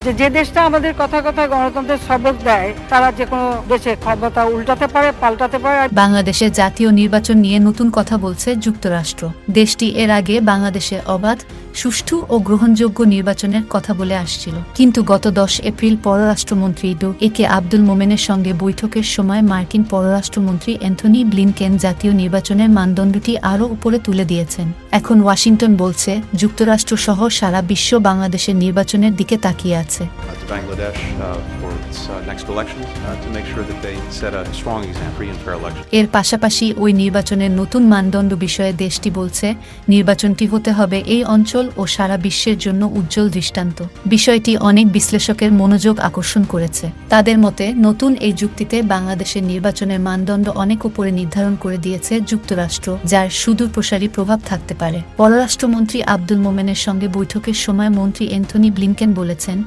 যে দেশটা আমাদের কথা কথা গণতন্ত্রের সবক দেয়, তারা যে কোনো দেশে ক্ষমতা উল্টাতে পারে, পাল্টাতে পারে। বাংলাদেশের জাতীয় নির্বাচন নিয়ে নতুন কথা বলছে যুক্তরাষ্ট্র। দেশটি এর আগে বাংলাদেশে অবাধ, সুষ্ঠু ও গ্রহণযোগ্য নির্বাচনের কথা বলে আসছিল, কিন্তু গত 10 এপ্রিল পররাষ্ট্রমন্ত্রী ড.এ.কে আব্দুল মোমেনের সঙ্গে বৈঠকের সময় মার্কিন পররাষ্ট্রমন্ত্রী অ্যান্থনি ব্লিনকেন জাতীয় নির্বাচনের মানদণ্ডটি আরও উপরে তুলে দিয়েছেন। এখন ওয়াশিংটন বলছে যুক্তরাষ্ট্র সহ সারা বিশ্ব বাংলাদেশের নির্বাচনের দিকে তাকিয়ে আছে। এর পাশাপাশি ওই নির্বাচনের নতুন মানদণ্ড বিষয়ে দেশটি বলছে নির্বাচনটি হতে হবে এই অঞ্চল ও সারা বিশ্বের জন্য উজ্জ্বল দৃষ্টান্ত। বিষয়টি অনেক বিশ্লেষকের মনোযোগ আকর্ষণ করেছে। তাদের মতে নতুন এই যুক্তিতে বাংলাদেশের নির্বাচনের মানদণ্ড অনেক উপরে নির্ধারণ করে দিয়েছে যুক্তরাষ্ট্র, যার সুদূরপ্রসারী প্রভাব থাকতে পারে। পররাষ্ট্রমন্ত্রী আব্দুল মোমেনের সঙ্গে বৈঠকের সময় মন্ত্রী অ্যান্থনি ব্লিনকেন বলেছেন,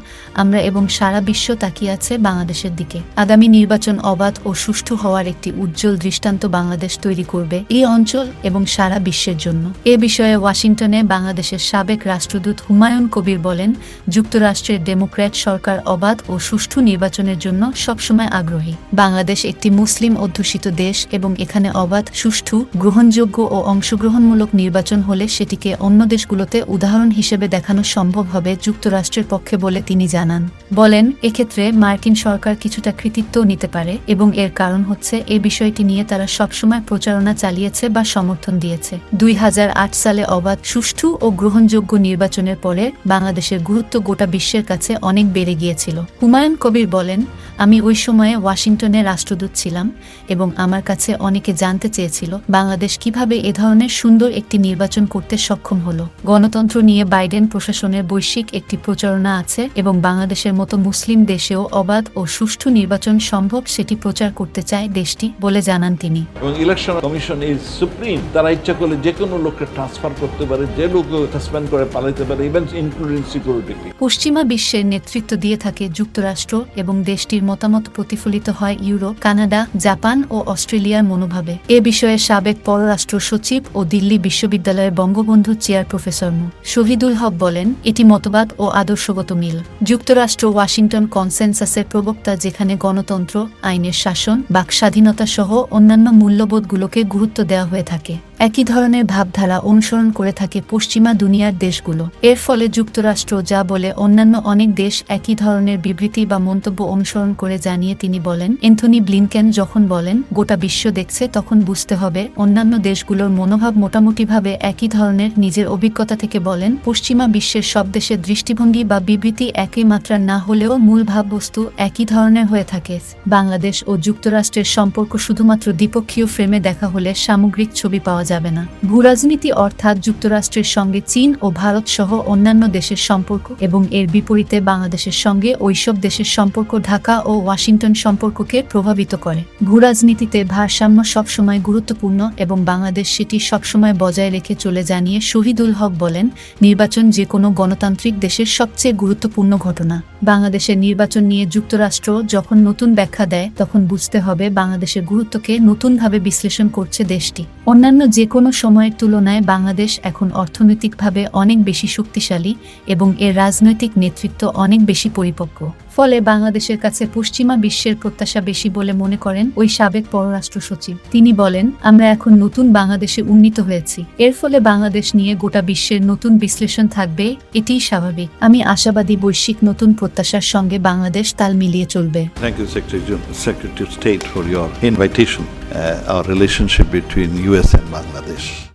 আমরা এবং সারা বিশ্ব তাকিয়ে আছে বাংলাদেশের দিকে। আগামী নির্বাচন অবাধ ও সুষ্ঠু হওয়ার একটি উজ্জ্বল দৃষ্টান্ত বাংলাদেশ তৈরি করবে এই অঞ্চল এবং সারা বিশ্বের জন্য। এ বিষয়ে ওয়াশিংটনে বাংলাদেশের সাবেক রাষ্ট্রদূত হুমায়ুন কবির বলেন, যুক্তরাষ্ট্রের ডেমোক্র্যাট সরকার অবাধ ও সুষ্ঠু নির্বাচনের জন্য সবসময় আগ্রহী। বাংলাদেশ একটি মুসলিম অধ্যুষিত দেশ এবং এখানে অবাধ, সুষ্ঠু, গ্রহণযোগ্য ও অংশগ্রহণমূলক নির্বাচন হলে সেটিকে অন্য দেশগুলোতে উদাহরণ হিসেবে দেখানো সম্ভব হবে যুক্তরাষ্ট্রের পক্ষে বলে তিনি জানান। বলেন, এক্ষেত্রে মার্কিন সরকার কিছুটা কৃতিত্ব নিতে পারে এবং এর কারণ হচ্ছে এ বিষয়টি নিয়ে তারা সবসময় প্রচারণা চালিয়েছে বা সমর্থন দিয়েছে। 2008 সালে অবাধ, সুষ্ঠু ও গ্রহণযোগ্য নির্বাচনের পরে বাংলাদেশের গুরুত্ব গোটা বিশ্বের কাছে অনেক বেড়ে গিয়েছিল। হুমায়ুন কবির বলেন, আমি ওই সময়ে ওয়াশিংটনে রাষ্ট্রদূত ছিলাম এবং আমার কাছে অনেকে জানতে চেয়েছিল বাংলাদেশ কিভাবে এ ধরনের সুন্দর একটি নির্বাচন করতে সক্ষম হলো। গণতন্ত্র নিয়ে বাইডেন প্রশাসনের বৈশ্বিক একটি প্রচারণা আছে এবং বাংলাদেশের মতো মুসলিম দেশেও অবাধ ও সুষ্ঠু নির্বাচন সম্ভব সেটি প্রচার করতে চায় দেশটি বলে জানান তিনি। এবং ইলেকশন কমিশন ইজ সুপ্রিম, তারা ইচ্ছা করলে যে কোনো লোককে ট্রান্সফার করতে পারে, যে লোক সাসপেন্ড করে পালাতে পারে, ইভেন ইনক্লুডিং সিকিউরিটি। পশ্চিমা বিশ্বের নেতৃত্ব দিয়ে থাকে যুক্তরাষ্ট্র এবং দেশটির মতামত প্রতিফলিত হয় ইউরোপ, কানাডা, জাপান ও অস্ট্রেলিয়ার মনোভাবে। এ বিষয়ে সাবেক পররাষ্ট্র সচিব ও দিল্লি বিশ্ববিদ্যালয়ের বঙ্গবন্ধু চেয়ার প্রফেসর মো. শহীদুল হক বলেন, এটি মতবাদ ও আদর্শগত মিল। যুক্তরাষ্ট্র ওয়াশিংটন কনসেনসাসের প্রবক্তা, যেখানে গণতন্ত্র, আইনের শাসন, বাক স্বাধীনতা সহ অন্যান্য মূল্যবোধগুলোকে গুরুত্ব দেওয়া হয়ে থাকে। একই ধরনের ভাবধারা অনুসরণ করে থাকে পশ্চিমা দুনিয়ার দেশগুলো। এর ফলে যুক্তরাষ্ট্র যা বলে অন্যান্য অনেক দেশ একই ধরনের বিবৃতি বা মন্তব্য অনুসরণ করে জানিয়ে তিনি বলেন, অ্যান্থনি ব্লিনকেন যখন বলেন গোটা বিশ্ব দেখছে, তখন বুঝতে হবে অন্যান্য দেশগুলোর মনোভাব মোটামুটিভাবে একই ধরনের। নিজের অভিজ্ঞতা থেকে বলেন, পশ্চিমা বিশ্বের সব দেশের দৃষ্টিভঙ্গি বা বিবৃতি একই মাত্রার না হলেও মূল ভাববস্তু একই ধরনের হয়ে থাকে। বাংলাদেশ ও যুক্তরাষ্ট্রের সম্পর্ক শুধুমাত্র দ্বিপক্ষীয় ফ্রেমে দেখা হলে সামগ্রিক ছবি পাওয়া যাবে না। ভূরাজনীতি অর্থাৎ যুক্তরাষ্ট্রের সঙ্গে চীন ও ভারত সহ অন্যান্য দেশের সম্পর্ক এবং এর বিপরীতে বাংলাদেশের সঙ্গে ওইসব দেশের সম্পর্ক ঢাকা ও ওয়াশিংটন সম্পর্ককে প্রভাবিত করে। ভূরাজনীতিতে ভারসাম্য সবসময় গুরুত্বপূর্ণ এবং বাংলাদেশ সেটি সবসময় বজায় রেখে চলে জানিয়ে শহীদুল হক বলেন, নির্বাচন যে কোনো গণতান্ত্রিক দেশের সবচেয়ে গুরুত্বপূর্ণ ঘটনা। বাংলাদেশের নির্বাচন নিয়ে যুক্তরাষ্ট্র যখন নতুন ব্যাখ্যা দেয়, তখন বুঝতে হবে বাংলাদেশের গুরুত্বকে নতুনভাবে বিশ্লেষণ করছে দেশটি। অন্যান্য যে কোনো সময়ের তুলনায় বাংলাদেশ এখন অর্থনৈতিকভাবে অনেক বেশি শক্তিশালী এবং এর রাজনৈতিক নেতৃত্ব অনেক বেশি পরিপক্ক। ফলে বাংলাদেশের কাছে পশ্চিমা বিশ্বের প্রত্যাশা বেশি বলে মনে করেন ওই সাবেক পররাষ্ট্র সচিব। তিনি বলেন, আমরা এখন নতুন বাংলাদেশে উন্নীত হয়েছি। এর ফলে বাংলাদেশ নিয়ে গোটা বিশ্বের নতুন বিশ্লেষণ থাকবে, এটিই স্বাভাবিক। আমি আশাবাদী বৈশ্বিক নতুন প্রত্যাশার সঙ্গে বাংলাদেশ তাল মিলিয়ে চলবে। Thank you, Secretary of State, for your invitation. Our relationship between US and Bangladesh